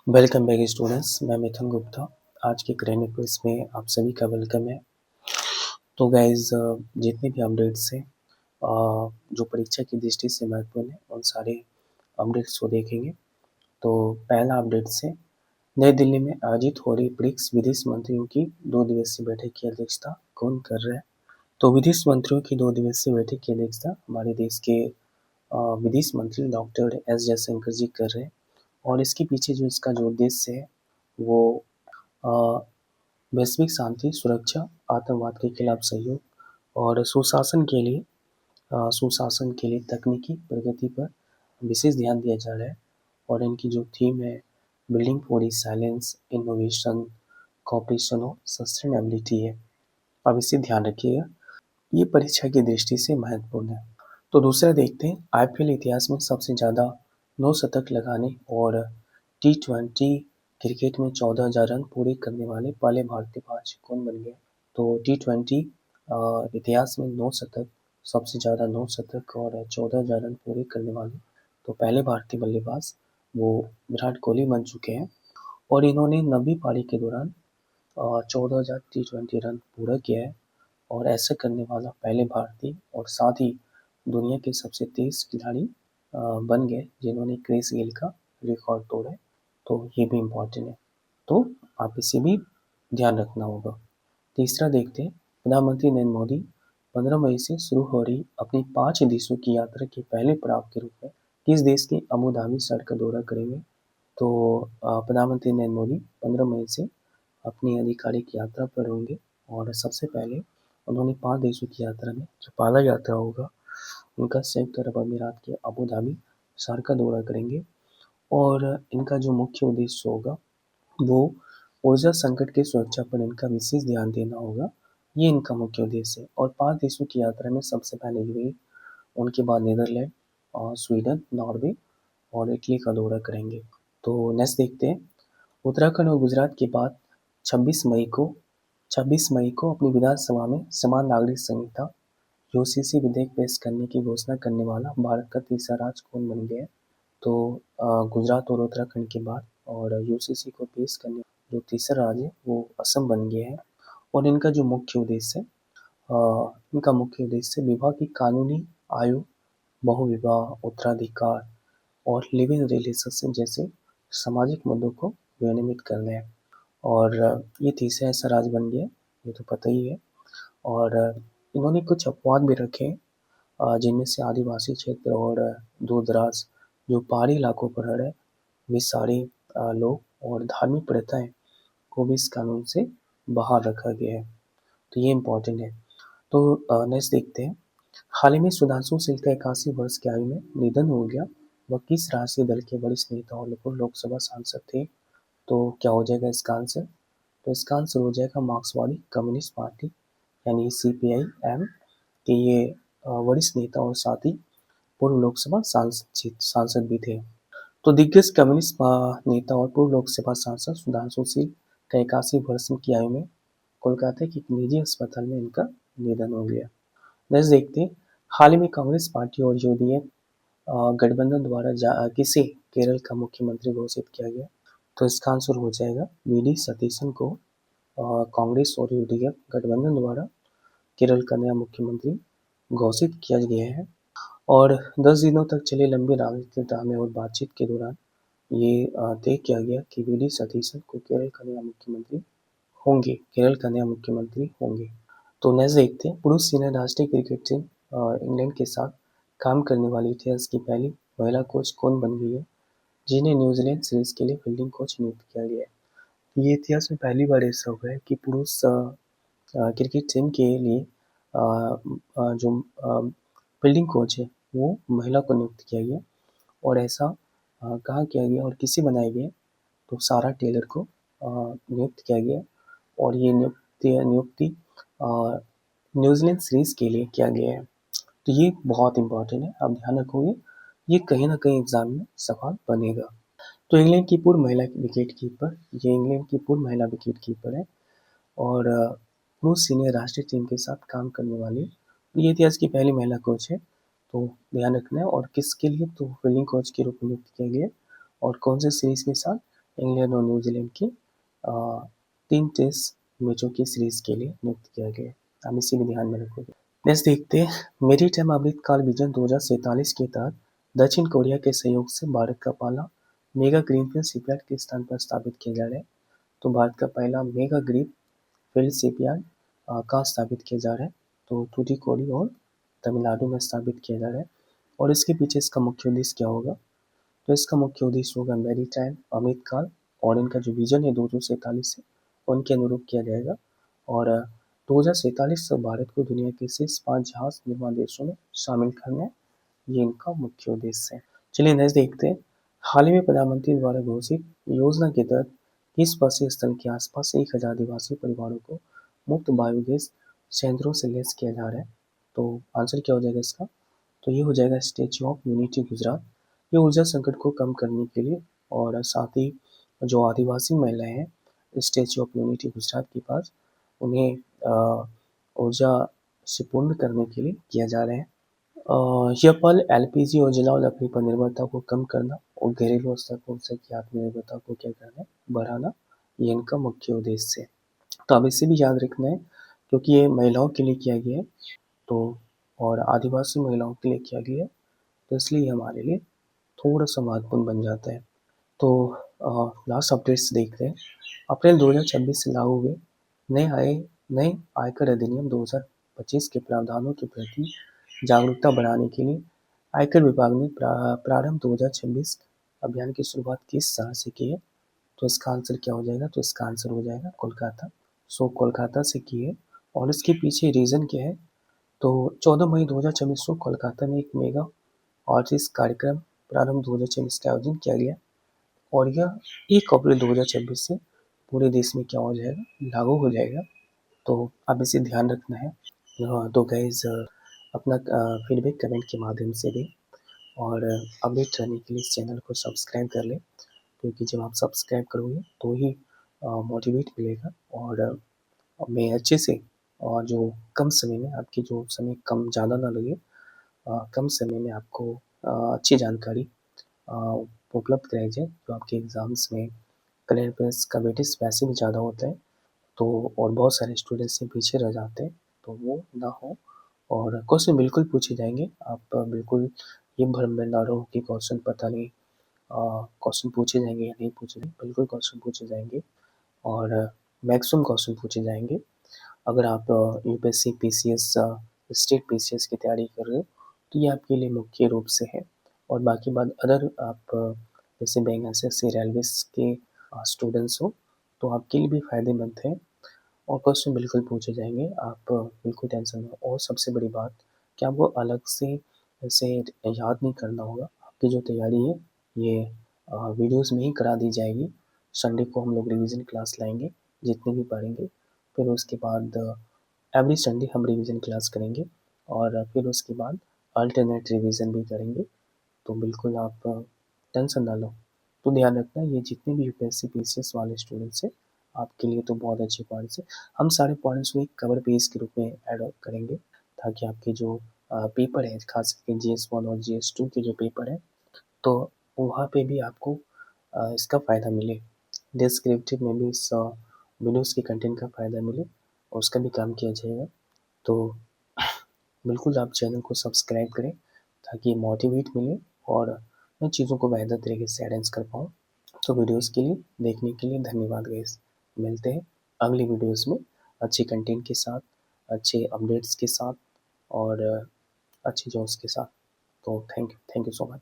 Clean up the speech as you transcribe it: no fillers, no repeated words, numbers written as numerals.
Welcome back students, मैं मिथुन गुप्ता। आज के करंट अफेयर्स में आप सभी का वेलकम है। तो गाइज, जितने भी अपडेट्स हैं जो परीक्षा की दृष्टि से महत्वपूर्ण है उन सारे अपडेट्स को देखेंगे। तो पहला अपडेट से नई दिल्ली में आयोजित हो रही ब्रिक्स विदेश मंत्रियों की 2 दिवसीय बैठक की अध्यक्षता कौन कर रहा है? तो विदेश मंत्रियों की 2 दिवसीय बैठक की अध्यक्षता हमारे देश के विदेश मंत्री डॉक्टर एस जयशंकर जी कर रहे हैं। और इसके पीछे जो उद्देश्य है वो अ, वैश्विक शांति, सुरक्षा, आतंकवाद के खिलाफ सहयोग और सुशासन के लिए तकनीकी प्रगति पर विशेष ध्यान दिया जा रहा है। और इनकी जो थीम है building for resilience, innovation, cooperation और सस्टेनेबिलिटी है। अब इसे ध्यान रखिएगा, ये परीक्षा की दृष्टि से महत्वपूर्ण है। तो दूसरा देखते हैं, आईपीएल इतिहास में सबसे ज़्यादा 9 शतक लगाने और टी20 क्रिकेट में 14,000 रन पूरे करने वाले पहले भारतीय बाज कौन बन गए? तो टी20 इतिहास में 9 शतक, सबसे ज़्यादा 9 शतक और 14,000 रन पूरे करने वाले तो पहले भारतीय बल्लेबाज वो विराट कोहली बन चुके हैं। और इन्होंने 90 पारी के दौरान 14,000 टी20 रन पूरा किया है। और ऐसा करने वाला पहले भारतीय और साथ ही दुनिया के सबसे तेज खिलाड़ी बन गए जिन्होंने क्रिस गेल का रिकॉर्ड तोड़ा है। तो ये भी इम्पोर्टेंट है, तो आप इसे भी ध्यान रखना होगा। तीसरा देखते हैं, प्रधानमंत्री नरेंद्र मोदी 15 मई से शुरू हो रही अपनी 5 देशों की यात्रा के पहले पड़ाव के रूप में किस देश के अबू धाबी शहर का दौरा करेंगे? तो प्रधानमंत्री नरेंद्र मोदी 15 मई से अपनी आधिकारिक यात्रा पर होंगे और सबसे पहले उन्होंने 5 देशों की यात्रा में जो पहला यात्रा होगा उनका संयुक्त अरब अमीरात के अबू धाबी शहर का दौरा करेंगे। और इनका जो मुख्य उद्देश्य होगा वो ऊर्जा संकट की सुरक्षा पर इनका विशेष ध्यान देना होगा। ये इनका मुख्य उद्देश्य है। और 5 देशों की यात्रा में सबसे पहले यूएई, उनके बाद नीदरलैंड और स्वीडन, नॉर्वे और इटली का दौरा करेंगे। तो नेक्स्ट देखते हैं, उत्तराखंड और गुजरात के बाद 26 मई को अपनी विधानसभा में समान नागरिक संहिता यूसीसी विधेयक पेश करने की घोषणा करने वाला भारत का तीसरा राज्य कौन बन गया है? तो गुजरात और उत्तराखंड के बाद और यूसीसी को पेश करने जो तीसरा राज्य है वो असम बन गया है। और इनका मुख्य उद्देश्य विवाह की कानूनी आयु, बहुविवाह, उत्तराधिकार और लिव इन रिलेशनशिप जैसे सामाजिक मुद्दों को विनियमित करना है। और ये तीसरा ऐसा राज्य बन गया, ये तो पता ही है। और इन्होंने कुछ अपवाद भी रखे, जिनमें से आदिवासी क्षेत्र और दूर दराज जो पहाड़ी इलाकों पर रह रहे वे सारे लोग और धार्मिक प्रथाएं को भी इस कानून से बाहर रखा गया है। तो ये इम्पोर्टेंट है। तो नेक्स्ट देखते हैं, हाल ही में सुधांशु सिंह का 81 वर्ष की आयु में निधन हो गया। वह किस राष्ट्रीय दल के वरिष्ठ नेता और लोकसभा सांसद थे? तो क्या हो जाएगा इसका आंसर? तो इसका आंसर हो जाएगा मार्क्सवादी कम्युनिस्ट पार्टी यानी CPI-M के ये वरिष्ठ नेता और साथ ही पूर्व लोकसभा सांसद भी थे। तो दिग्गज कम्युनिस्ट नेता और पूर्व लोकसभा सांसद सुधांशु सिंह का 81 वर्ष की आयु में कोलकाता के एक निजी अस्पताल में इनका निधन हो गया। नेक्स्ट देखते हैं, हाल ही में कांग्रेस पार्टी और यूडीएफ गठबंधन द्वारा किसे केरल का मुख्यमंत्री घोषित किया गया? तो इसका आंसर हो जाएगा वी.डी. सतीशन को कांग्रेस और यूडीएफ गठबंधन द्वारा केरल का नया मुख्यमंत्री घोषित किया गया है। और 10 दिनों तक चले लंबे राजनीतिक ड्रामे और बातचीत के दौरान ये तय किया गया कि वी.डी. सतीशन को केरल का नया मुख्यमंत्री होंगे। तो नेक्स्ट देखते हैं, पुरुष सीनियर राष्ट्रीय क्रिकेट टीम इंग्लैंड के साथ काम करने वाली इतिहास की पहली महिला कोच कौन बन गई है, जिन्हें न्यूजीलैंड सीरीज के लिए फील्डिंग कोच नियुक्त किया गया है? ये इतिहास में पहली बार ऐसा हुआ है कि पुरुष क्रिकेट टीम के लिए जो फील्डिंग कोच है वो महिला को नियुक्त किया गया। और ऐसा कहाँ किया गया और किसे बनाया गया? तो सारा टेलर को नियुक्त किया गया। और ये नियुक्ति न्यूजीलैंड सीरीज के लिए किया गया है। तो ये बहुत इंपॉर्टेंट है, आप ध्यान रखोगे, ये कहीं ना कहीं एग्जाम में सवाल बनेगा। तो इंग्लैंड की पूर्व महिला विकेट कीपर है और पुरुष सीनियर राष्ट्रीय टीम के साथ काम करने वाली ये इतिहास की पहली महिला कोच है। तो ध्यान रखना है। और किसके लिए? तो फील्डिंग कोच के रूप में नियुक्त किया गया और कौन से सीरीज के साथ? इंग्लैंड और न्यूजीलैंड की 3 टेस्ट मैचों की सीरीज के लिए नियुक्त किया गया है। आप इसे भी ध्यान में रखोगे। नेक्स्ट देखते हैं, मेरीटाइम अमृतकाल विजन 2047 के तहत दक्षिण कोरिया के सहयोग से भारत का पहला मेगा ग्रीनफील्ड शिपयार्ड किस स्थान पर स्थापित किया जा रहा है? तो भारत का पहला मेगा ग्रीनफील्ड शिपयार्ड कहाँ स्थापित किया जा रहा है? तो तूतीकोड़ी और तमिलनाडु में स्थापित किया जा रहा है। और इसके पीछे इसका मुख्य उद्देश्य क्या होगा? तो इसका मुख्य उद्देश्य होगा मैरीटाइम अमृतकाल, और इनका जो विजन है 2047 से उनके अनुरूप किया जाएगा। और 2047 तक भारत को दुनिया के शीर्ष 5 जहाज निर्माण देशों में शामिल करना है, ये इनका मुख्य उद्देश्य है। चलिए नेक्स्ट देखते हैं, हाल ही में प्रधानमंत्री द्वारा घोषित योजना के तहत किस बस स्थल के आसपास 1000 आदिवासी परिवारों को मुफ्त बायोगैस संयंत्रों से लैस किया जा रहा है? तो आंसर क्या हो जाएगा इसका? तो ये हो जाएगा स्टैच्यू ऑफ यूनिटी गुजरात। ये ऊर्जा संकट को कम करने के लिए और साथ ही जो आदिवासी महिलाएं हैं स्टैच्यू ऑफ यूनिटी गुजरात के पास, उन्हें ऊर्जा से पूर्ण करने के लिए किया जा रहा है। यह पल एलपीजी और जलाओ लकड़ी पर निर्भरता को कम करना और घरेलू स्तर पर ऊर्जा की आत्मनिर्भरता को क्या करना है, बढ़ाना, ये इनका मुख्य उद्देश्य है। तो अब इसे भी याद रखना है क्योंकि ये महिलाओं के लिए किया गया है, तो और आदिवासी महिलाओं के लिए किया गया है, तो इसलिए हमारे लिए थोड़ा सा महत्वपूर्ण बन जाता है। तो लास्ट अपडेट्स देखते हैं, अप्रैल 2026 से लागू हुए नए आयकर अधिनियम 2025 के प्रावधानों के प्रति जागरूकता बढ़ाने के लिए आयकर विभाग ने प्रारंभ 2026 अभियान की शुरुआत किस शहर से की है? तो इसका आंसर क्या हो जाएगा? तो इसका आंसर हो जाएगा कोलकाता। सो कोलकाता से की है, और इसके पीछे रीज़न क्या है? तो 14 मई 2024 को कोलकाता में एक मेगा आर्टिस्ट कार्यक्रम प्रारंभ 2024 का आयोजन किया गया, और यह 1 अप्रैल 2026 से पूरे देश में क्या हो जाएगा? लागू हो जाएगा। तो अब इसे ध्यान रखना है। तो गाइज अपना फीडबैक कमेंट के माध्यम से दें, और अपडेट रहने के लिए इस चैनल को सब्सक्राइब कर लें, क्योंकि जब आप सब्सक्राइब करोगे तो ही मोटिवेट मिलेगा, और मैं अच्छे से और जो कम समय में आपकी जो समय कम ज़्यादा ना लगे, कम समय में आपको अच्छी जानकारी उपलब्ध कराई जाए। जो आपके एग्ज़ाम्स में करंट अफेयर्स का वेटेज वैसे भी ज़्यादा होता है, तो और बहुत सारे स्टूडेंट्स से पीछे रह जाते हैं, तो वो ना हो। और क्वेश्चन बिल्कुल पूछे जाएंगे, आप बिल्कुल ये भ्रम में ना रहो कि क्वेश्चन पता नहीं क्वेश्चन पूछे जाएंगे या नहीं पूछे जाएंगे, बिल्कुल क्वेश्चन पूछे जाएंगे, और मैक्सिमम क्वेश्चन पूछे जाएंगे। अगर आप यूपीएससी पीसीएस स्टेट पीसीएस की तैयारी कर रहे हो तो ये आपके लिए मुख्य रूप से है, और बाकी बात अदर आप जैसे बैंक एसएससी रेलवेज के स्टूडेंट्स हो तो आपके लिए भी फ़ायदेमंद है, और क्वेश्चन बिल्कुल पूछे जाएंगे, आप बिल्कुल टेंशन ना। और सबसे बड़ी बात कि आपको अलग से ऐसे याद नहीं करना होगा, आपकी जो तैयारी है ये वीडियोस में ही करा दी जाएगी। संडे को हम लोग रिवीजन क्लास लाएंगे, जितने भी पढ़ेंगे, फिर उसके बाद एवरी संडे हम रिवीजन क्लास करेंगे, और फिर उसके बाद अल्टरनेट रिवीजन भी करेंगे। तो बिल्कुल आप टेंशन ना लो। तो ध्यान रखना, ये जितने भी यूपीएससी पीसीएस वाले स्टूडेंट्स हैं आपके लिए तो बहुत अच्छे पॉइंट्स हैं। हम सारे पॉइंट्स को एक कवर पेज के रूप में ऐड करेंगे, ताकि आपके जो पेपर है, खास करके GS1 और GS2 के जो पेपर है, तो वहाँ पे भी आपको इसका फ़ायदा मिले, डिस्क्रिप्टिव में भी इस वीडियोस के कंटेंट का फ़ायदा मिले, और उसका भी काम किया जाएगा। तो बिल्कुल आप चैनल को सब्सक्राइब करें ताकि मोटिवेट मिले और मैं चीज़ों को बेहतर तरीके से अरेंज कर पाऊँ। तो वीडियोस के लिए देखने के लिए धन्यवाद गाइस। मिलते हैं अगली वीडियोस में अच्छे कंटेंट के साथ, अच्छे अपडेट्स के साथ, और अच्छे जॉब्स के साथ। तो थैंक यू सो मच।